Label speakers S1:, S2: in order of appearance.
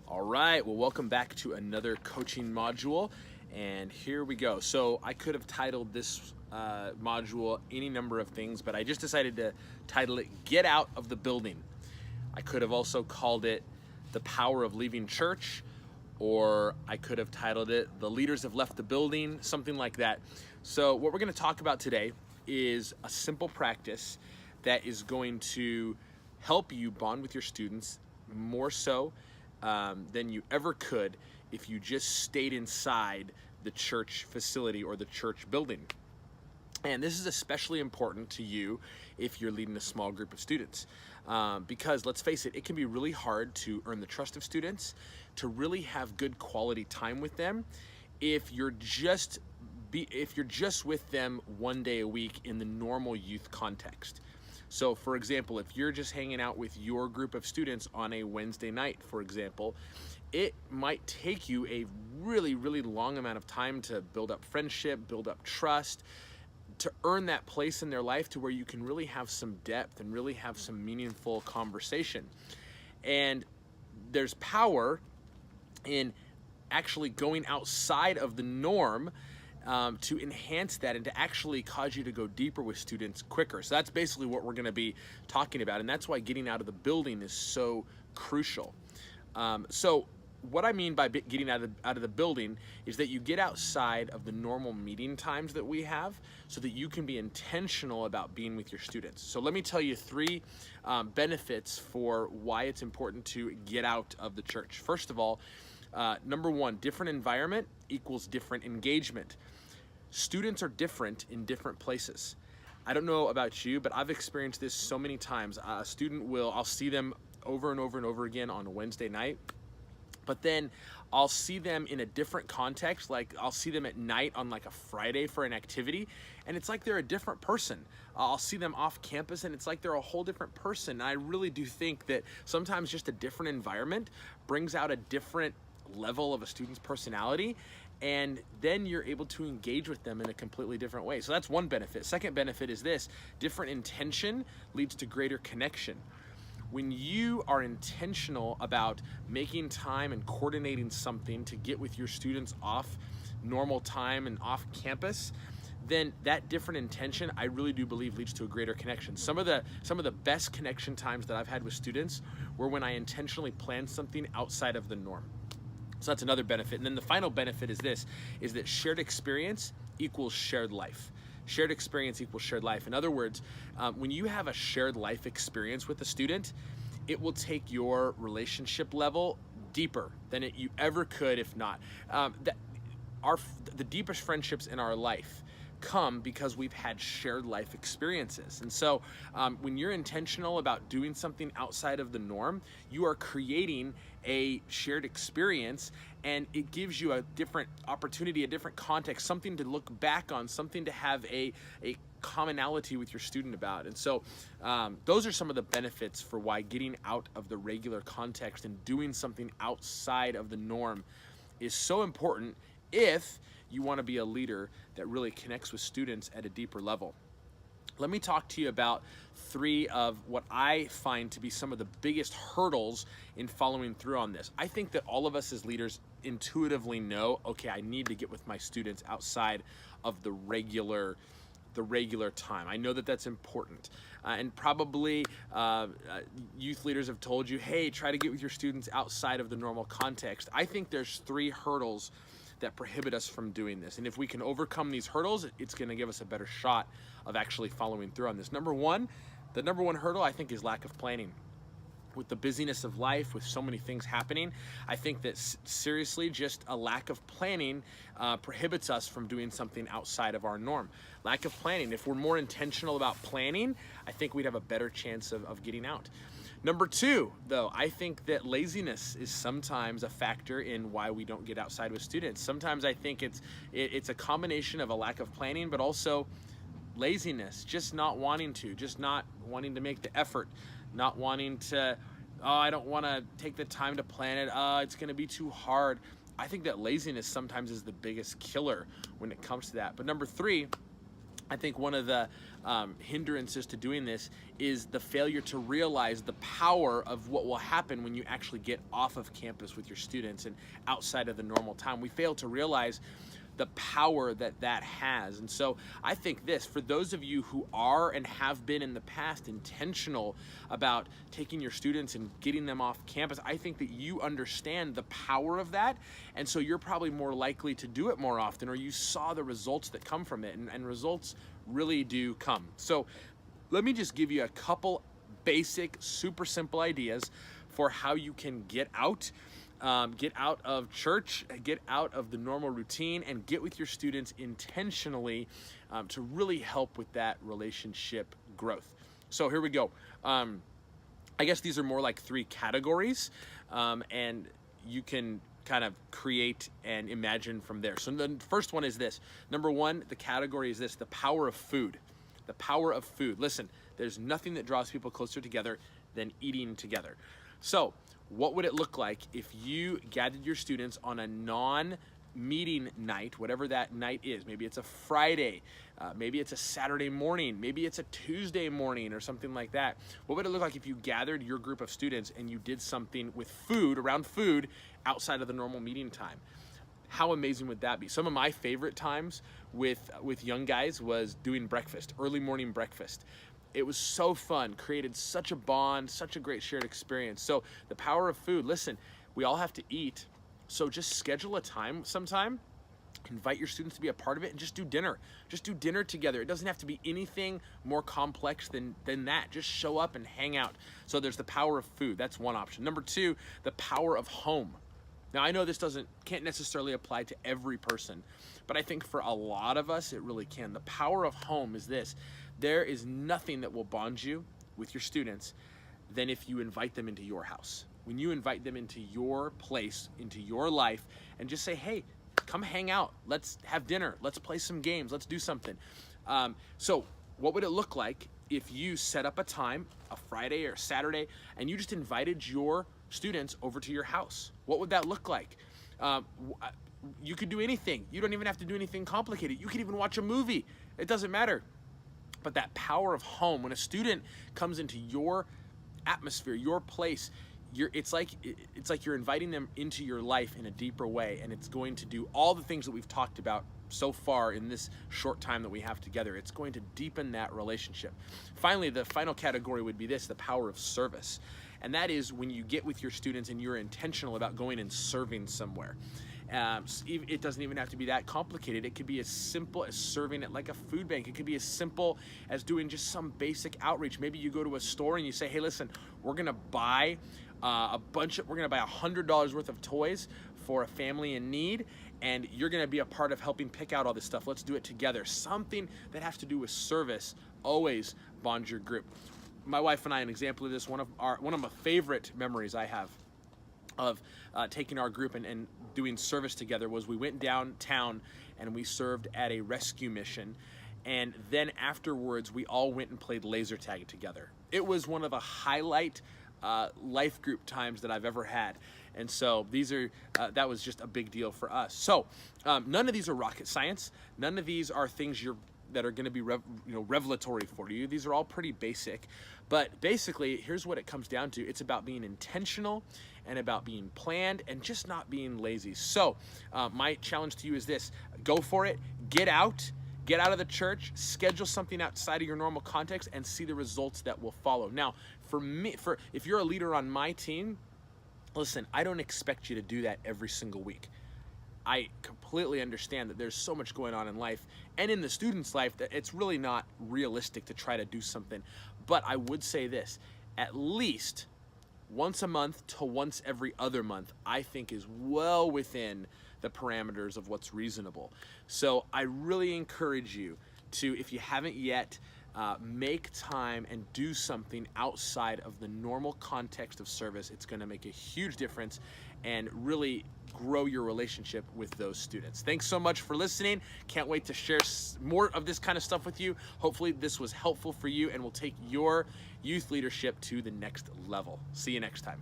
S1: All right, well, welcome back to another coaching module, and here we go. So I could have titled this module any number of things, but I just decided to title it Get Out of the Building. I could have also called it The Power of Leaving Church, or I could have titled it The Leaders Have Left the Building, something like that. So what we're going to talk about today is a simple practice that is going to help you bond with your students more so than you ever could if you just stayed inside the church facility or the church building. And this is especially important to you if you're leading a small group of students. Because let's face it, it can be really hard to earn the trust of students, to really have good quality time with them if you're just with them one day a week in the normal youth context. So for example, if you're just hanging out with your group of students on a Wednesday night, for example, it might take you a really, really long amount of time to build up friendship, build up trust, to earn that place in their life to where you can really have some depth and really have some meaningful conversation. And there's power in actually going outside of the norm to enhance that and to actually cause you to go deeper with students quicker. So that's basically what we're going to be talking about, and that's why getting out of the building is so crucial. So what I mean by getting out of the building is that you get outside of the normal meeting times that we have so that you can be intentional about being with your students. So let me tell you three benefits for why it's important to get out of the church. First of all, number one, different environment equals different engagement. Students are different in different places. I don't know about you, but I've experienced this so many times. A student I'll see them over and over and over again on a Wednesday night, but then I'll see them in a different context. Like I'll see them at night on like a Friday for an activity, and it's like they're a different person. I'll see them off campus and it's like they're a whole different person. And I really do think that sometimes just a different environment brings out a different level of a student's personality, and then you're able to engage with them in a completely different way. So that's one benefit. Second benefit is this: different intention leads to greater connection. When you are intentional about making time and coordinating something to get with your students off normal time and off campus, then that different intention, I really do believe, leads to a greater connection. Some of the best connection times that I've had with students were when I intentionally planned something outside of the norm. So that's another benefit. And then the final benefit is that shared experience equals shared life. Shared experience equals shared life. In other words, when you have a shared life experience with a student, it will take your relationship level deeper than you ever could if not. The deepest friendships in our life come because we've had shared life experiences. And so when you're intentional about doing something outside of the norm, you are creating a shared experience, and it gives you a different opportunity, a different context, something to look back on, something to have a commonality with your student about. And so those are some of the benefits for why getting out of the regular context and doing something outside of the norm is so important if you want to be a leader that really connects with students at a deeper level. Let me talk to you about three of what I find to be some of the biggest hurdles in following through on this. I think that all of us as leaders intuitively know, okay, I need to get with my students outside of the regular time. I know that that's important. And probably youth leaders have told you, hey, try to get with your students outside of the normal context. I think there's three hurdles that prohibit us from doing this. And if we can overcome these hurdles, it's going to give us a better shot of actually following through on this. The number one hurdle, I think, is lack of planning. With the busyness of life, with so many things happening, I think that seriously, just a lack of planning prohibits us from doing something outside of our norm. Lack of planning. If we're more intentional about planning, I think we'd have a better chance of getting out. Number two, though, I think that laziness is sometimes a factor in why we don't get outside with students. Sometimes I think it's a combination of a lack of planning, but also laziness, just not wanting to make the effort, not wanting to, I don't want to take the time to plan it, it's going to be too hard. I think that laziness sometimes is the biggest killer when it comes to that. But number three, I think one of the hindrances to doing this is the failure to realize the power of what will happen when you actually get off of campus with your students and outside of the normal time. We fail to realize the power that that has. And so I think this, for those of you who are and have been in the past intentional about taking your students and getting them off campus, I think that you understand the power of that. And so you're probably more likely to do it more often, or you saw the results that come from it, and results really do come. So let me just give you a couple basic, super simple ideas for how you can get out of church, get out of the normal routine, and get with your students intentionally to really help with that relationship growth. So here we go. I guess these are more like 3 categories, and you can kind of create and imagine from there. So the first one is this. Number 1, the category is this: the power of food. The power of food. Listen, there's nothing that draws people closer together than eating together. So what would it look like if you gathered your students on a non-meeting night, whatever that night is? Maybe it's a Friday, maybe it's a Saturday morning, maybe it's a Tuesday morning or something like that. What would it look like if you gathered your group of students and you did something with food, around food, outside of the normal meeting time? How amazing would that be? Some of my favorite times with young guys was doing breakfast, early morning breakfast. It was so fun, created such a bond, such a great shared experience. So the power of food. Listen, we all have to eat, so just schedule a time sometime, invite your students to be a part of it, and just do dinner. Just do dinner together. It doesn't have to be anything more complex than that. Just show up and hang out. So there's the power of food. That's one option. Number 2, the power of home. Now, I know this can't necessarily apply to every person, but I think for a lot of us, it really can. The power of home is this: there is nothing that will bond you with your students than if you invite them into your house. When you invite them into your place, into your life, and just say, hey, come hang out. Let's have dinner. Let's play some games. Let's do something. So what would it look like if you set up a time, a Friday or Saturday, and you just invited your students over to your house? What would that look like? You could do anything. You don't even have to do anything complicated. You could even watch a movie. It doesn't matter. But that power of home, when a student comes into your atmosphere, your place, it's like you're inviting them into your life in a deeper way, and it's going to do all the things that we've talked about so far in this short time that we have together. It's going to deepen that relationship. Finally, the final category would be this: the power of service. And that is when you get with your students and you're intentional about going and serving somewhere. It doesn't even have to be that complicated. It could be as simple as serving at like a food bank. It could be as simple as doing just some basic outreach. Maybe you go to a store and you say, hey, listen, we're gonna buy $100 worth of toys for a family in need, and you're gonna be a part of helping pick out all this stuff. Let's do it together. Something that has to do with service always bonds your group. My wife and I, an example of this, one of my favorite memories I have of taking our group and doing service together was we went downtown and we served at a rescue mission, and then afterwards we all went and played laser tag together. It was one of the highlight life group times that I've ever had, and so that was just a big deal for us. So none of these are rocket science. None of these are things that are going to be revelatory for you. These are all pretty basic, but basically here's what it comes down to. It's about being intentional and about being planned and just not being lazy. So my challenge to you is this: go for it, get out of the church, schedule something outside of your normal context, and see the results that will follow. Now, if you're a leader on my team, listen, I don't expect you to do that every single week. I completely understand that there's so much going on in life and in the student's life that it's really not realistic to try to do something. But I would say this: at least once a month to once every other month, I think is well within the parameters of what's reasonable. So I really encourage you to, if you haven't yet, make time and do something outside of the normal context of service. It's going to make a huge difference and really grow your relationship with those students. Thanks so much for listening. Can't wait to share more of this kind of stuff with you. Hopefully this was helpful for you and will take your youth leadership to the next level. See you next time.